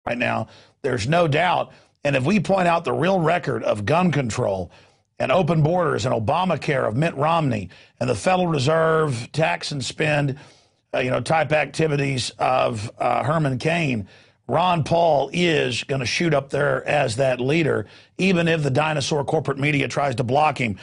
right now. There's no doubt. And if we point out the real record of gun control and open borders and Obamacare of Mitt Romney and the Federal Reserve tax and spend, type activities of Herman Cain, Ron Paul is going to shoot up there as that leader, even if the dinosaur corporate media tries to block him.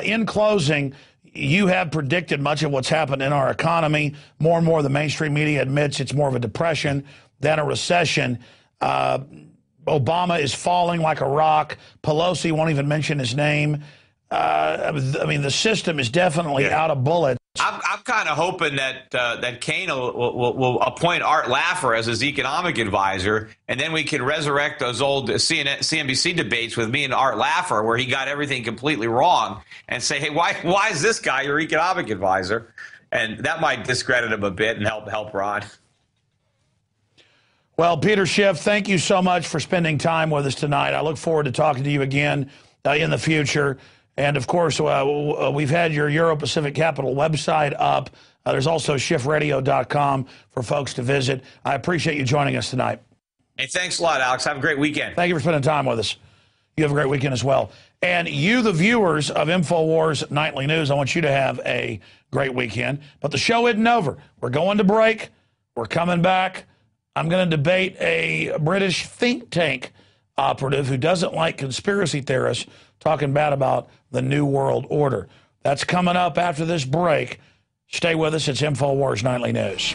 In closing, you have predicted much of what's happened in our economy. More and more, the mainstream media admits it's more of a depression than a recession. Obama is falling like a rock. Pelosi won't even mention his name. The system is definitely out of bullets. I'm kind of hoping that Cain will appoint Art Laffer as his economic advisor, and then we can resurrect those old CNBC debates with me and Art Laffer, where he got everything completely wrong, and say, hey, why is this guy your economic advisor? And that might discredit him a bit and help Ron. Well, Peter Schiff, thank you so much for spending time with us tonight. I look forward to talking to you again in the future. And, of course, we've had your Euro-Pacific Capital website up. There's also schiffradio.com for folks to visit. I appreciate you joining us tonight. Hey, thanks a lot, Alex. Have a great weekend. Thank you for spending time with us. You have a great weekend as well. And you, the viewers of Infowars Nightly News, I want you to have a great weekend. But the show isn't over. We're going to break. We're coming back. I'm going to debate a British think tank operative who doesn't like conspiracy theorists talking bad about the New World Order. That's coming up after this break. Stay with us. It's Infowars Nightly News.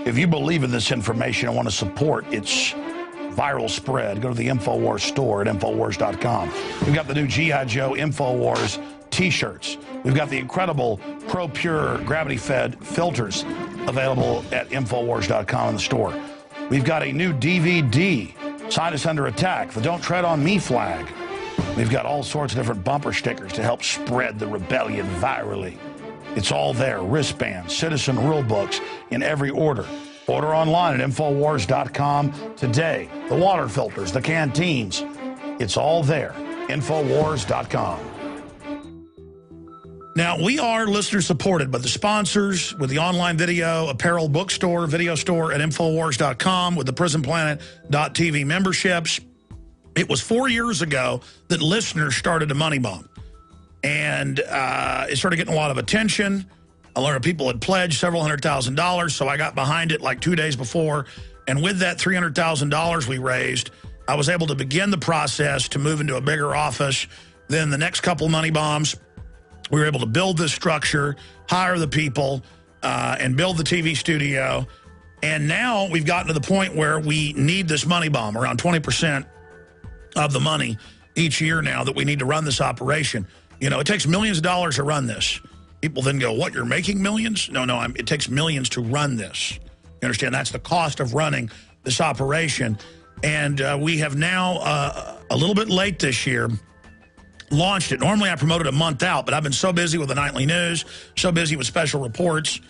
If you believe in this information and want to support its viral spread, go to the Infowars store at Infowars.com. We've got the new G.I. Joe Infowars T-shirts. We've got the incredible Pro Pure gravity-fed filters available at Infowars.com in the store. We've got a new DVD, Scientists Under Attack, the Don't Tread on Me flag. We've got all sorts of different bumper stickers to help spread the rebellion virally. It's all there. Wristbands, citizen rule books in every order. Order online at Infowars.com today. The water filters, the canteens. It's all there. Infowars.com. Now, we are listener-supported, but the sponsors with the online video, apparel, bookstore, video store at Infowars.com, with the PrisonPlanet.tv memberships. It was 4 years ago that listeners started a money bomb. And it started getting a lot of attention. I learned people had pledged several $100,000, so I got behind it like 2 days before. And with that $300,000 we raised, I was able to begin the process to move into a bigger office. Then the next couple money bombs, we were able to build this structure, hire the people, and build the TV studio. And now we've gotten to the point where we need this money bomb, around 20% of the money each year now that we need to run this operation. You know, it takes millions of dollars to run this. People then go, what, you're making millions? No, it takes millions to run this. You understand? That's the cost of running this operation. And we have now, a little bit late this year, launched it. Normally I promote it a month out, but I've been so busy with the nightly news, so busy with special reports,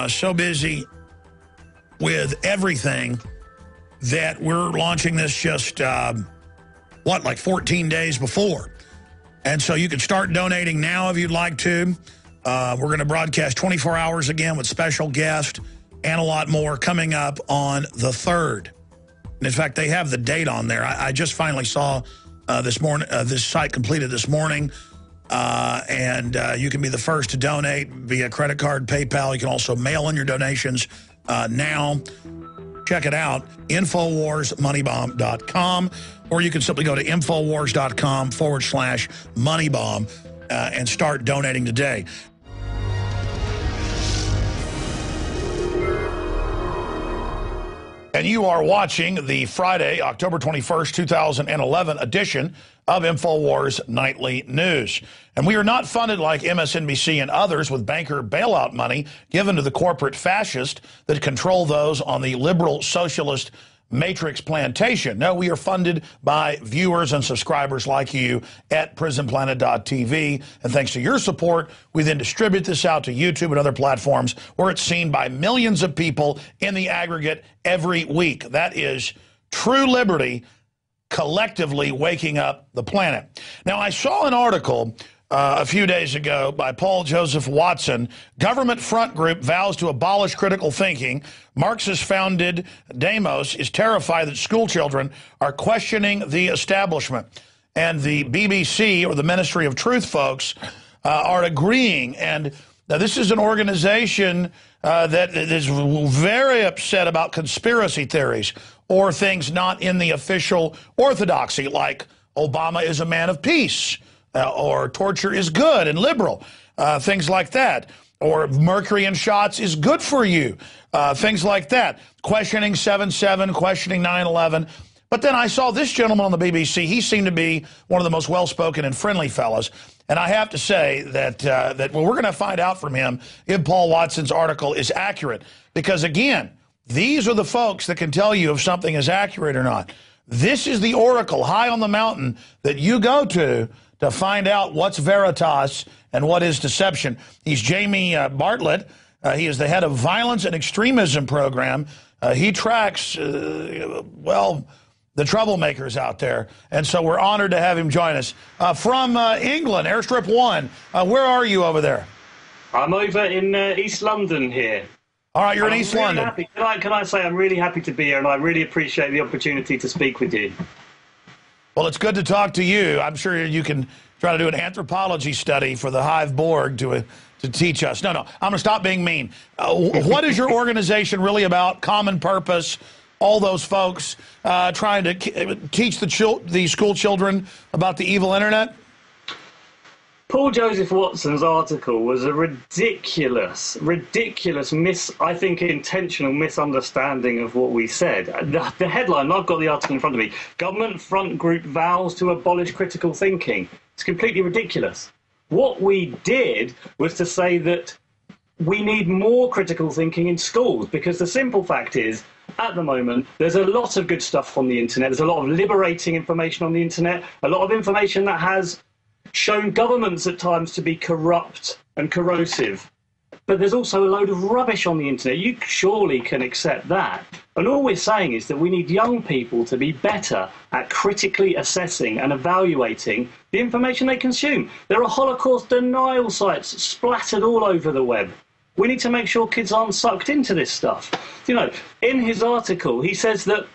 so busy with everything that we're launching this just, like 14 days before. And so you can start donating now if you'd like to. We're going to broadcast 24 hours again with special guests and a lot more coming up on the 3rd. And in fact, they have the date on there. I just finally saw this morning, this site completed this morning, and you can be the first to donate via credit card, PayPal. You can also mail in your donations now. Check it out, InfowarsMoneyBomb.com, or you can simply go to Infowars.com/moneybomb and start donating today. And you are watching the Friday, October 21st, 2011 edition of Infowars Nightly News. And we are not funded like MSNBC and others with banker bailout money given to the corporate fascists that control those on the liberal socialist matrix plantation. No, we are funded by viewers and subscribers like you at PrisonPlanet.tv. And thanks to your support, we then distribute this out to YouTube and other platforms where it's seen by millions of people in the aggregate every week. That is true liberty collectively waking up the planet. Now, I saw an article a few days ago by Paul Joseph Watson. Government front group vows to abolish critical thinking. Marxist-founded Demos is terrified that school children are questioning the establishment. And the BBC, or the Ministry of Truth folks, are agreeing. And now this is an organization that is very upset about conspiracy theories or things not in the official orthodoxy, like Obama is a man of peace, or torture is good and liberal, things like that. Or mercury in shots is good for you, things like that. Questioning 7/7, questioning 9/11. But then I saw this gentleman on the BBC. He seemed to be one of the most well-spoken and friendly fellas. And I have to say that, well, we're going to find out from him if Paul Watson's article is accurate. Because, again, these are the folks that can tell you if something is accurate or not. This is the oracle high on the mountain that you go to find out what's veritas and what is deception. He's Jamie Bartlett. He is the head of Violence and Extremism Program. He tracks, well, the troublemakers out there. And so we're honored to have him join us. From England, Airstrip 1, where are you over there? I'm over in East London here. All right, you're in East London. Happy. Can I say I'm really happy to be here, and I really appreciate the opportunity to speak with you. Well, it's good to talk to you. I'm sure you can try to do an anthropology study for the Hive Borg to teach us. No, I'm going to stop being mean. What is your organization really about? Common purpose, all those folks trying to teach the school children about the evil internet? Paul Joseph Watson's article was a ridiculous, I think intentional misunderstanding of what we said. The headline, I've got the article in front of me, Government Front Group vows to abolish critical thinking. It's completely ridiculous. What we did was to say that we need more critical thinking in schools, because the simple fact is, at the moment, there's a lot of good stuff on the internet. There's a lot of liberating information on the internet, a lot of information that has shown governments at times to be corrupt and corrosive. But there's also a load of rubbish on the internet. You surely can accept that. And all we're saying is that we need young people to be better at critically assessing and evaluating the information they consume. There are Holocaust denial sites splattered all over the web. We need to make sure kids aren't sucked into this stuff. You know, in his article, he says that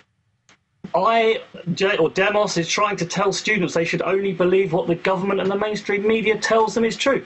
Demos is trying to tell students they should only believe what the government and the mainstream media tells them is true.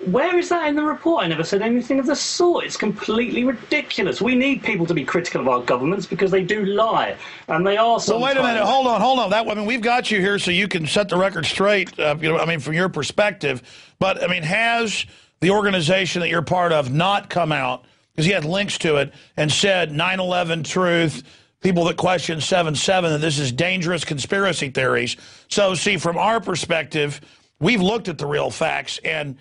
Where is that in the report? I never said anything of the sort. It's completely ridiculous. We need people to be critical of our governments because they do lie, and they are sometimes... Well, wait a minute. Hold on. I mean, we've got you here so you can set the record straight, from your perspective. But, I mean, has the organization that you're part of not come out, because he had links to it, and said 9/11 truth, people that question 7/7, that this is dangerous conspiracy theories? So, see, from our perspective, we've looked at the real facts, and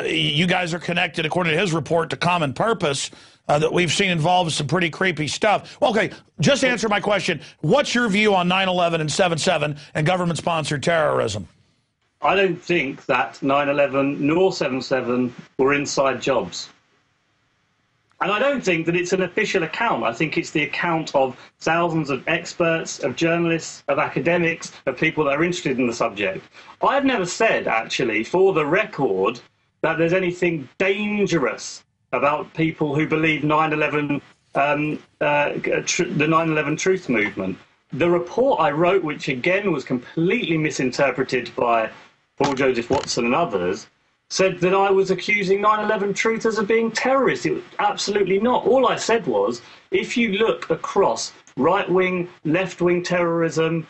you guys are connected, according to his report, to Common Purpose that we've seen involves some pretty creepy stuff. Well, okay, just answer my question. What's your view on 9/11 and 7/7 and government-sponsored terrorism? I don't think that 9/11 nor 7/7 were inside jobs. And I don't think that it's an official account. I think it's the account of thousands of experts, of journalists, of academics, of people that are interested in the subject. I've never said, actually, for the record, that there's anything dangerous about people who believe 9/11, the 9/11 truth movement. The report I wrote, which again was completely misinterpreted by Paul Joseph Watson and others, said that I was accusing 9/11 truthers of being terrorists. It was absolutely not. All I said was, if you look across right-wing, left-wing terrorism,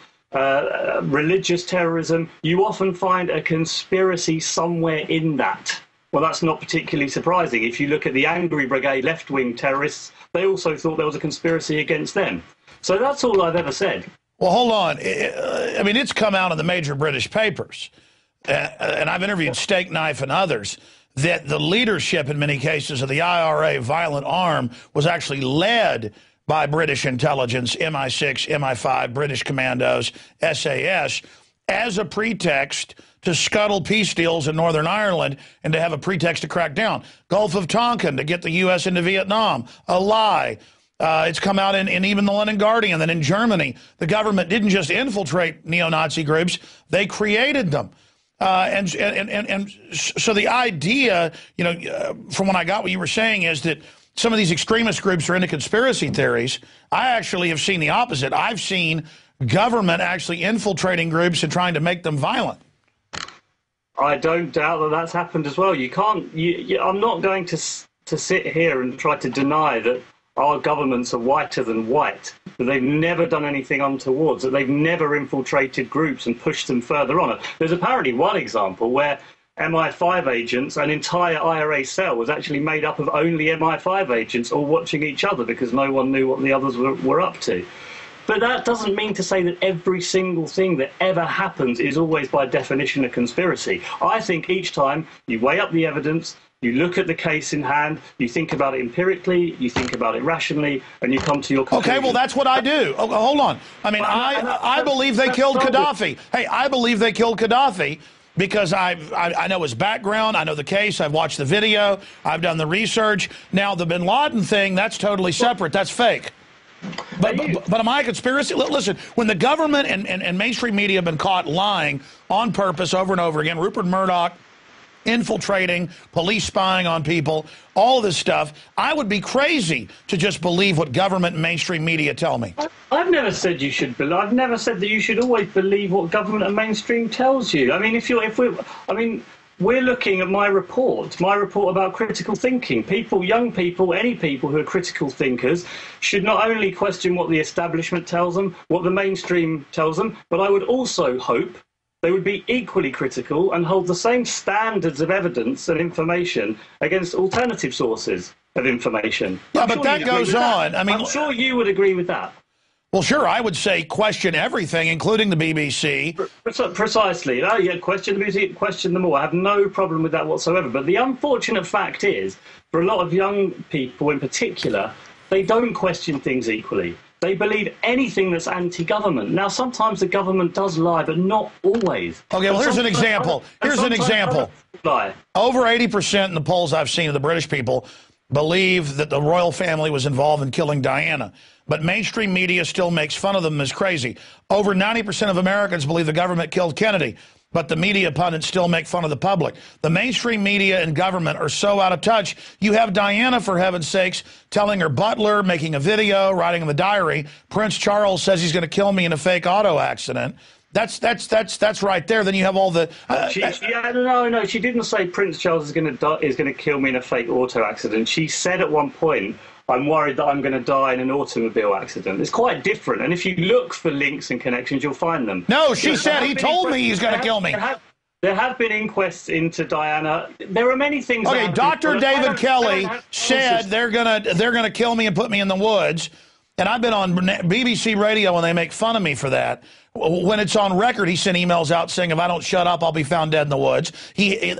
religious terrorism, you often find a conspiracy somewhere in that. Well, that's not particularly surprising. If you look at the Angry Brigade left-wing terrorists, they also thought there was a conspiracy against them. So that's all I've ever said. Well, hold on. I mean, it's come out in the major British papers, and I've interviewed Steak Knife and others, that the leadership in many cases of the IRA violent arm was actually led by British intelligence, MI6, MI5, British commandos, SAS, as a pretext to scuttle peace deals in Northern Ireland and to have a pretext to crack down. Gulf of Tonkin to get the U.S. into Vietnam, a lie. It's come out in even the London Guardian that in Germany, the government didn't just infiltrate neo-Nazi groups, they created them. And so the idea, you know, from when I got what you were saying is that some of these extremist groups are into conspiracy theories. I actually have seen the opposite. I've seen government actually infiltrating groups and trying to make them violent. I don't doubt that that's happened as well. You can't. I'm not going to sit here and try to deny that our governments are whiter than white, that they've never done anything untoward, that they've never infiltrated groups and pushed them further on. There's apparently one example where MI5 agents, an entire IRA cell was actually made up of only MI5 agents all watching each other because no one knew what the others were up to. But that doesn't mean to say that every single thing that ever happens is always by definition a conspiracy. I think each time you weigh up the evidence, you look at the case in hand, you think about it empirically, you think about it rationally, and you come to your conclusion. Okay, well, that's what I do. Oh, hold on. I mean, I believe they killed Gaddafi. Hey, I believe they killed Gaddafi because I know his background, I know the case, I've watched the video, I've done the research. Now, the bin Laden thing, that's totally separate. That's fake. But am I a conspiracy? Listen, when the government and mainstream media have been caught lying on purpose over and over again, Rupert Murdoch infiltrating, police spying on people, all of this stuff, I would be crazy to just believe what government and mainstream media tell me. I've never said you should believe. I've never said that you should always believe what government and mainstream tells you. I mean, we're looking at my report about critical thinking. People, young people, any people who are critical thinkers should not only question what the establishment tells them, what the mainstream tells them, but I would also hope they would be equally critical and hold the same standards of evidence and information against alternative sources of information. Yeah, but that goes on. I mean, I'm sure you would agree with that. Well, sure, I would say question everything, including the BBC. Precisely. Oh, yeah, question the BBC, question them all. I have no problem with that whatsoever. But the unfortunate fact is, for a lot of young people in particular, they don't question things equally. They believe anything that's anti-government. Now, sometimes the government does lie, but not always. Okay, well, here's an example. Here's an example. Over 80% in the polls I've seen of the British people believe that the royal family was involved in killing Diana. But mainstream media still makes fun of them as crazy. Over 90% of Americans believe the government killed Kennedy, but the media pundits still make fun of the public. The mainstream media and government are so out of touch. You have Diana, for heaven's sakes, telling her butler, making a video, writing in the diary, Prince Charles says he's going to kill me in a fake auto accident. That's right there. Then you have all the. No, she didn't say Prince Charles is going to kill me in a fake auto accident. She said at one point, I'm worried that I'm going to die in an automobile accident. It's quite different. And if you look for links and connections, you'll find them. No, she said he told me he's going to kill me. There have been inquests into Diana. There are many things. Okay, Dr. David Kelly said they're gonna kill me and put me in the woods. And I've been on BBC radio and they make fun of me for that. When it's on record, he sent emails out saying, if I don't shut up, I'll be found dead in the woods.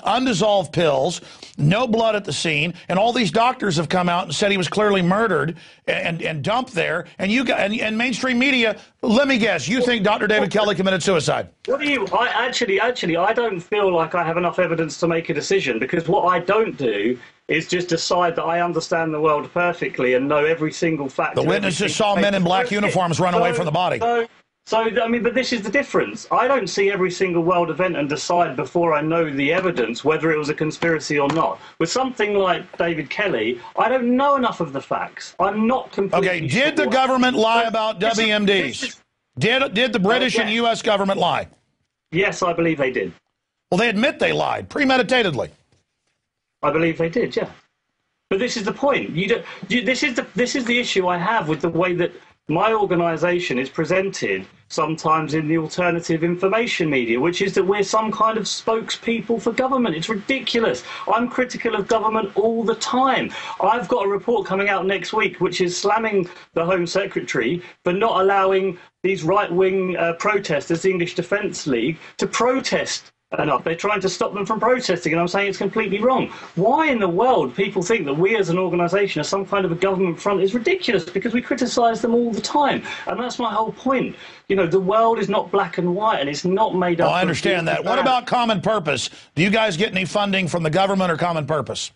Undissolved pills, no blood at the scene, and all these doctors have come out and said he was clearly murdered and dumped there. And mainstream media, let me guess, you think Dr. David Kelly committed suicide? What do you? I don't feel like I have enough evidence to make a decision, because what I don't do is just decide that I understand the world perfectly and know every single fact. The witnesses saw men in black uniforms run away from the body. So, I mean, but this is the difference. I don't see every single world event and decide before I know the evidence whether it was a conspiracy or not. With something like David Kelly, I don't know enough of the facts. I'm not completely Okay, did the government lie about WMDs? Did the British and U.S. government lie? Yes, I believe they did. Well, they admit they lied, premeditatedly. I believe they did, yeah. But this is the point. This is the issue I have with the way that my organisation is presented sometimes in the alternative information media, which is that we're some kind of spokespeople for government. It's ridiculous. I'm critical of government all the time. I've got a report coming out next week which is slamming the Home Secretary for not allowing these right-wing protesters, the English Defence League, to protest enough. They're trying to stop them from protesting, and I'm saying it's completely wrong. Why in the world people think that we as an organisation are some kind of a government front is ridiculous, because we criticise them all the time. And that's my whole point. You know, the world is not black and white, and it's not made up. I understand that. What about Common Purpose? Do you guys get any funding from the government or Common Purpose?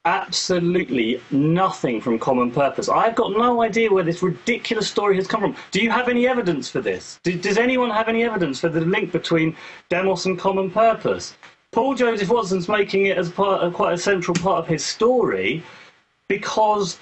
absolutely nothing from Common Purpose. I've got no idea where this ridiculous story has come from. Do you have any evidence for this? Does anyone have any evidence for the link between Demos and Common Purpose? Paul Joseph Watson's making it as quite a central part of his story because